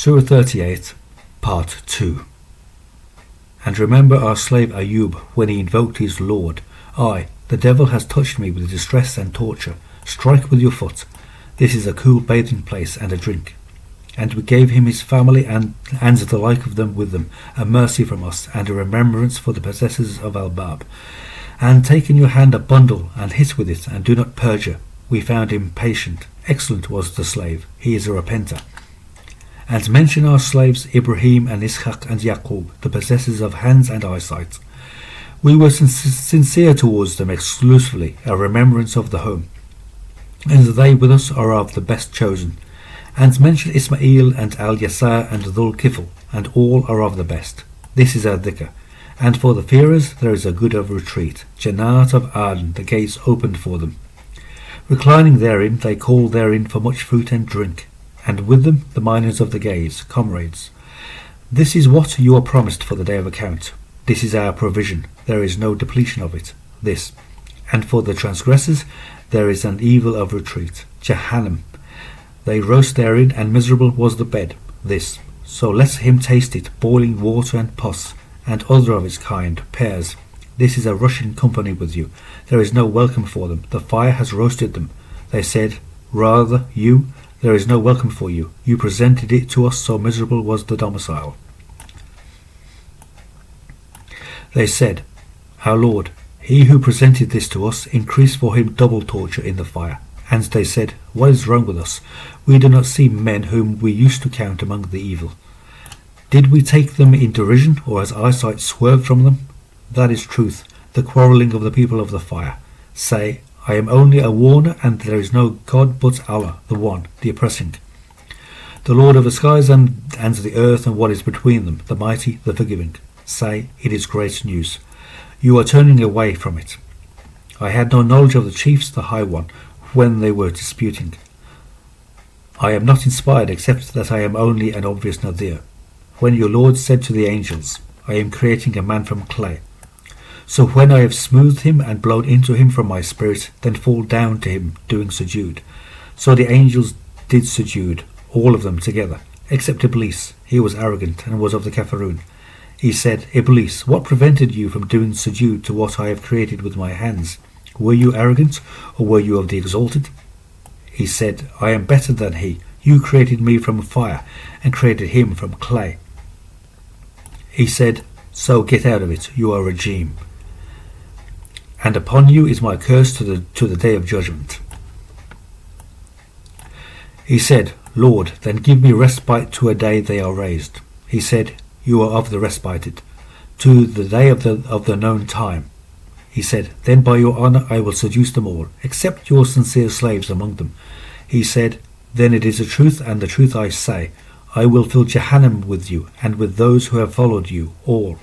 Surah 38, Part 2. And remember our slave Ayub when he invoked his Lord. I, the devil has touched me with distress and torture. Strike with your foot. This is a cool bathing place and a drink. And we gave him his family and the like of them with them, a mercy from us, and a remembrance for the possessors of Albab. And take in your hand a bundle, and hit with it, and do not perjure. We found him patient. Excellent was the slave. He is a repenter. And mention our slaves Ibrahim and Ishaq and Yaqub, the possessors of hands and eyesight. We were sincere towards them exclusively, a remembrance of the home. And they with us are of the best chosen. And mention Ismail and Al-Yasar and Dhul-Kifl, and all are of the best. This is our dhikr. And for the fearers there is a good of retreat, Jannat of Aden, the gates opened for them. Reclining therein, they call therein for much fruit and drink, and with them the miners of the gaze, comrades. This is what you are promised for the day of account. This is our provision, there is no depletion of it. This. And for the transgressors there is an evil of retreat, Jahannam. They roast therein, and miserable was the bed. This. So let him taste it, boiling water and pus, and other of its kind, pears. This is a Russian company with you. There is no welcome for them. The fire has roasted them. They said, rather, you, there is no welcome for you. You presented it to us, so miserable was the domicile. They said, our Lord, he who presented this to us, increase for him double torture in the fire. And they said, what is wrong with us? We do not see men whom we used to count among the evil. Did we take them in derision, or has eyesight swerved from them? That is truth, the quarrelling of the people of the fire. Say, I am only a warner, and there is no God but Allah, the One, the Oppressing, the Lord of the skies and the earth and what is between them, the Mighty, the Forgiving. Say, it is great news. You are turning away from it. I had no knowledge of the chiefs, the High One, when they were disputing. I am not inspired except that I am only an obvious Nadir. When your Lord said to the angels, I am creating a man from clay. So when I have smoothed him and blown into him from my spirit, then fall down to him, doing sujood. So the angels did sujood, all of them together, except Iblis. He was arrogant and was of the Kafirun. He said, Iblis, what prevented you from doing sujood to what I have created with my hands? Were you arrogant, or were you of the exalted? He said, I am better than he. You created me from fire, and created him from clay. He said, so get out of it, you are a regime. And upon you is my curse to the day of judgment. He said, Lord, then give me respite to a day they are raised. He said, you are of the respited, to the day of the known time. He said, then by your honour I will seduce them all, except your sincere slaves among them. He said, then it is the truth, and the truth I say, I will fill Jahannam with you, and with those who have followed you, all.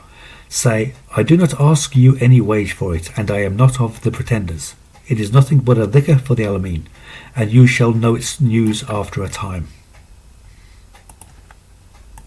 Say, I do not ask you any wage for it, and I am not of the pretenders. It is nothing but a dhikr for the Alameen, and you shall know its news after a time.